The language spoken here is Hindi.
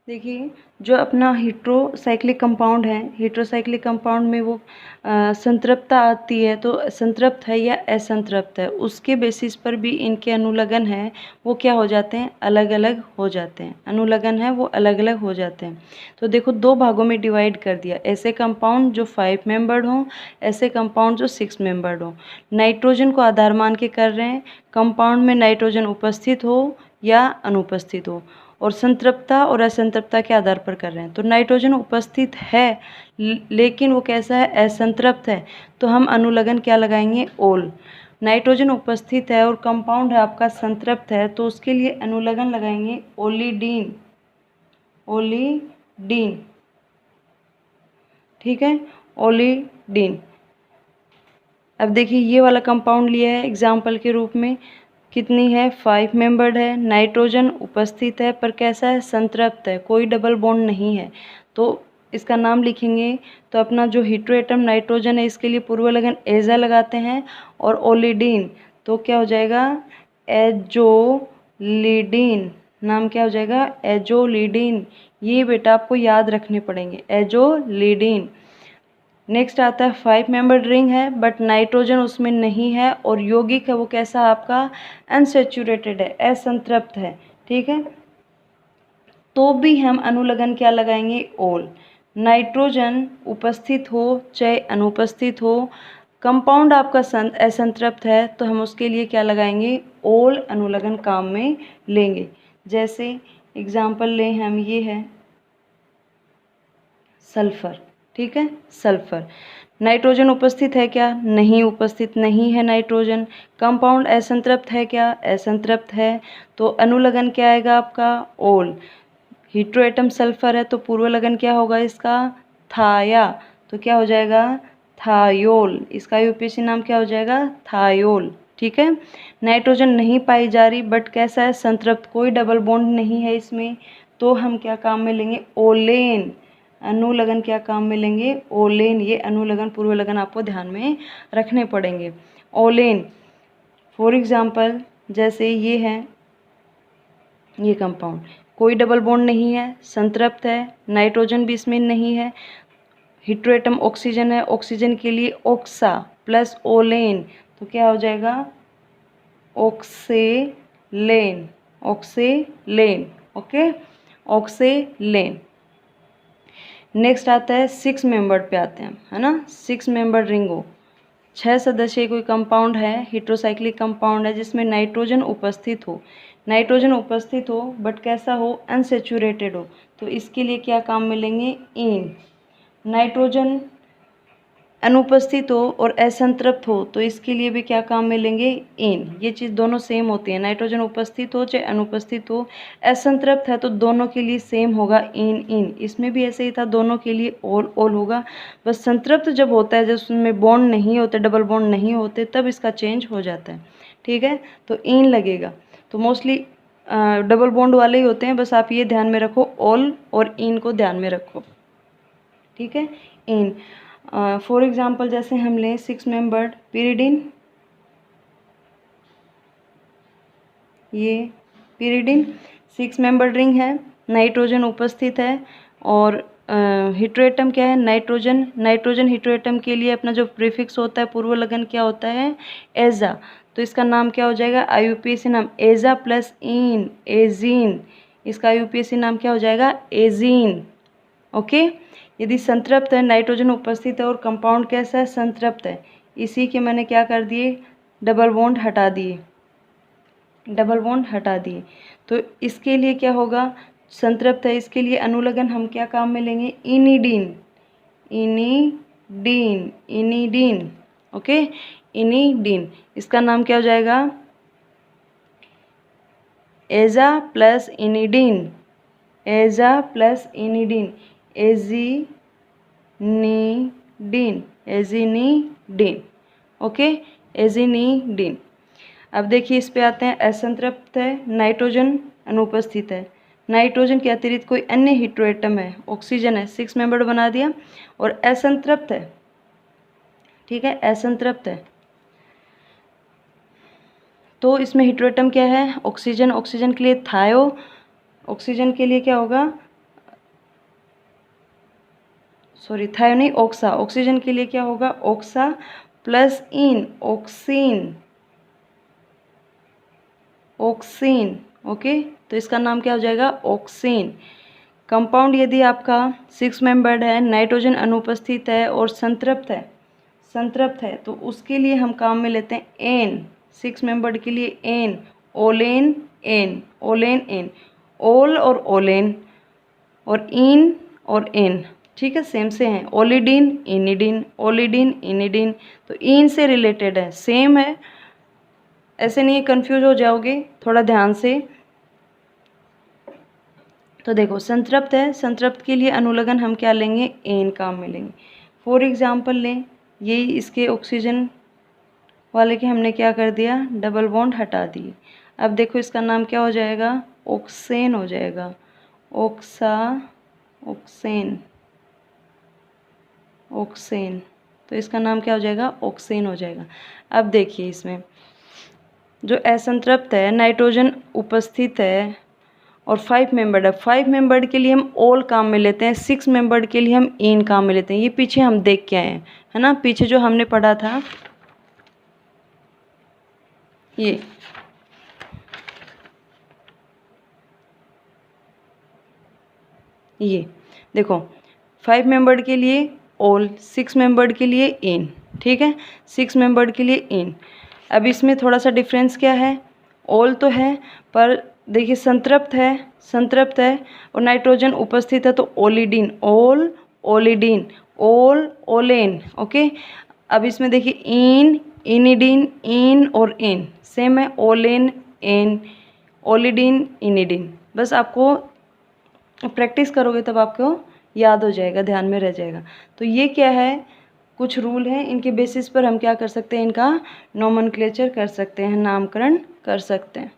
देखिए, जो अपना हेट्रोसाइक्लिक कंपाउंड है, हेट्रोसाइक्लिक कंपाउंड में वो संतृप्तता आती है, तो संतृप्त है या असंतृप्त है, उसके बेसिस पर भी इनके अनुलग्न हैं वो क्या हो जाते हैं, अलग अलग हो जाते हैं। अनुलग्न है वो अलग अलग हो जाते हैं। तो देखो, दो भागों में डिवाइड कर दिया, ऐसे कंपाउंड जो 5 मेंबर्ड हों, ऐसे कंपाउंड जो 6 मेंबर्ड हों। नाइट्रोजन को आधार मान के कर रहे हैं, कंपाउंड में नाइट्रोजन उपस्थित हो या अनुपस्थित हो, और संतृप्तता और असंतृप्तता के आधार पर कर रहे हैं। तो नाइट्रोजन उपस्थित है लेकिन वो कैसा है, असंतृप्त है, तो हम अनुलग्न क्या लगाएंगे, ओल। नाइट्रोजन उपस्थित है और कंपाउंड है आपका संतृप्त है, तो उसके लिए अनुलग्न लगाएंगे ओलिडीन, ओलिडीन, ठीक है, ओलिडीन। अब देखिए, ये वाला कंपाउंड लिया है एग्जाम्पल के रूप में, कितनी है, 5 मेंबर्ड है, नाइट्रोजन उपस्थित है पर कैसा है, संतृप्त है, कोई डबल बॉन्ड नहीं है, तो इसका नाम लिखेंगे। तो अपना जो हेट्रोएटम नाइट्रोजन है इसके लिए पूर्व लगन एजा लगाते हैं, और ओलिडीन तो क्या हो जाएगा, एजोलिडीन, नाम क्या हो जाएगा, एजोलिडीन। ये बेटा आपको याद रखने पड़ेंगे, एजोलिडीन। नेक्स्ट आता है 5 मेंबर्ड रिंग है बट नाइट्रोजन उसमें नहीं है, और यौगिक है वो कैसा आपका, अनसेचुरेटेड है, असंतृप्त है, ठीक है। तो भी हम अनुलग्न क्या लगाएंगे, ओल। नाइट्रोजन उपस्थित हो चाहे अनुपस्थित हो, कंपाउंड आपका असंतृप्त है, तो हम उसके लिए क्या लगाएंगे, ओल अनुलग्न काम में लेंगे। जैसे एग्जाम्पल लें हम, ये है सल्फर, ठीक है, सल्फर। नाइट्रोजन उपस्थित है क्या, नहीं उपस्थित नहीं है नाइट्रोजन। कंपाउंड असंतृप्त है क्या, असंतृप्त है, तो अनुलग्न क्या आएगा आपका, ओल। हेट्रोएटम सल्फर है तो पूर्व लगन क्या होगा इसका, थाया, तो क्या हो जाएगा, थायोल। इसका यूपीएससी नाम क्या हो जाएगा, थायोल, ठीक है। नाइट्रोजन नहीं पाई जा रही बट कैसा है, संतृप्त, कोई डबल बॉन्ड नहीं है इसमें, तो हम क्या काम में लेंगे, ओलेन। अनुलग्न क्या काम में लेंगे, ओलेन। ये अनुलग्न पूर्व लगन आपको ध्यान में रखने पड़ेंगे, ओलेन। फॉर एग्जाम्पल जैसे ये है, ये कंपाउंड कोई डबल बॉन्ड नहीं है, संतृप्त है, नाइट्रोजन भी इसमें नहीं है, हेट्रोएटम ऑक्सीजन है, ऑक्सीजन के लिए ऑक्सा प्लस ओलेन, तो क्या हो जाएगा, ऑक्सेलेन, ऑक्सेलेन, ओके, ऑक्सेलेन। नेक्स्ट आता है 6 मेंबर्ड पे आते हैं, है ना, 6 मेंबर्ड रिंगो। 6 सदस्यीय कोई कंपाउंड है, हेट्रोसाइक्लिक कंपाउंड है जिसमें नाइट्रोजन उपस्थित हो, नाइट्रोजन उपस्थित हो बट कैसा हो, अनसेचुरेटेड हो, तो इसके लिए क्या काम में लेंगे, इन। नाइट्रोजन अनुपस्थित हो और असंतृप्त हो, तो इसके लिए भी क्या काम में लेंगे, इन। ये चीज़ दोनों सेम होती है, नाइट्रोजन उपस्थित हो चाहे अनुपस्थित हो, असंतृप्त है तो दोनों के लिए सेम होगा, इन इन। इसमें भी ऐसे ही था, दोनों के लिए ओल ओल होगा। बस संतृप्त जब होता है, जब उसमें बॉन्ड नहीं होते, डबल बॉन्ड नहीं होते, तब इसका चेंज हो जाता है, ठीक है, तो इन लगेगा। तो मोस्टली डबल बॉन्ड वाले ही होते हैं, बस आप ये ध्यान में रखो, ओल और इन को ध्यान में रखो, ठीक है, इन। फॉर एग्जाम्पल जैसे हम लें 6 मेंबर्ड पिरिडिन, ये पिरिडिन 6 मेंबर्ड रिंग है, नाइट्रोजन उपस्थित है, और हेट्रोएटम क्या है, नाइट्रोजन। नाइट्रोजन हेट्रोएटम के लिए अपना जो प्रीफिक्स होता है, पूर्व लगन क्या होता है, एजा, तो इसका नाम क्या हो जाएगा, आईयूपीएसी नाम एजा प्लस इन, एजीन। इसका आईयूपीएसी नाम क्या हो जाएगा, एजीन, ओके। यदि संतृप्त है, नाइट्रोजन उपस्थित है और कंपाउंड कैसा है, संतृप्त है, इसी के मैंने क्या कर दिए, डबल बॉन्ड हटा दिए, डबल बॉन्ड हटा दिए, तो इसके लिए क्या होगा, संतृप्त है, इसके लिए अनुलग्न हम क्या काम में लेंगे, इनिडीन, इनिडीन, इनिडीन, ओके, इनिडीन। इसका नाम क्या हो जाएगा, एजा प्लस इनिडीन, एजा प्लस इनिडीन, एजीनीडीन, एजीनीडीन, ओके, एजीनीडीन। अब देखिए इस पे आते हैं, असंतृप्त है, नाइट्रोजन अनुपस्थित है, नाइट्रोजन के अतिरिक्त कोई अन्य हेट्रोएटम है, ऑक्सीजन है, 6 मेंबर्ड बना दिया, और असंतृप्त है, ठीक है, असंतृप्त है, तो इसमें हेट्रोएटम क्या है, ऑक्सीजन। ऑक्सीजन के लिए थायो, ऑक्सीजन के लिए क्या होगा, सॉरी थायो नहीं, ऑक्सा, ऑक्सीजन के लिए क्या होगा, ऑक्सा प्लस इन, ऑक्सीन, ऑक्सीन, ओके, तो इसका नाम क्या हो जाएगा, ऑक्सीन। कंपाउंड यदि आपका 6 मेंबर्ड है, नाइट्रोजन अनुपस्थित है और संतृप्त है तो उसके लिए हम काम में लेते हैं एन, 6 मेंबर्ड के लिए एन, ओलेन एन, ओलेन एन, ओल और ओलेन और इन और एन, ठीक है, सेम से हैं, ओलिडीन इनिडीन, ओलिडीन इनिडीन, तो इन से रिलेटेड है, सेम है, ऐसे नहीं कंफ्यूज हो जाओगे, थोड़ा ध्यान से। तो देखो संतृप्त है, संतृप्त के लिए अनुलग्न हम क्या लेंगे, एन काम में लेंगे। फॉर एग्जाम्पल लें, ये इसके ऑक्सीजन वाले के हमने क्या कर दिया, डबल बॉन्ड हटा दिए। अब देखो इसका नाम क्या हो जाएगा, ऑक्सेन हो जाएगा, ऑक्सा, ऑक्सेन, ऑक्सेन, तो इसका नाम क्या हो जाएगा, ऑक्सेन हो जाएगा। अब देखिए इसमें जो असंतृप्त है, नाइट्रोजन उपस्थित है और 5 मेंबर्ड है, 5 मेंबर्ड के लिए हम ओल काम में लेते हैं, 6 मेंबर्ड के लिए हम इन काम में लेते हैं। ये पीछे हम देख के आए हैं, है ना, पीछे जो हमने पढ़ा था ये देखो 5 मेंबर्ड के लिए ओल, 6 मेंबर्ड के लिए इन, ठीक है, 6 मेंबर्ड के लिए इन। अब इसमें थोड़ा सा डिफरेंस क्या है, ओल तो है पर देखिए संतृप्त है और नाइट्रोजन उपस्थित है तो ओलिडीन, ओल ओलिडीन, ओल ओलेन, ओके। अब इसमें देखिए इन, इनिडीन, इन और एन सेम है, ओलेन एन, ओलिडीन इनिडीन। बस आपको प्रैक्टिस करोगे तब आपको याद हो जाएगा, ध्यान में रह जाएगा। तो ये क्या है, कुछ रूल हैं, इनके बेसिस पर हम क्या कर सकते हैं, इनका नोमेनक्लेचर कर सकते हैं, नामकरण कर सकते हैं।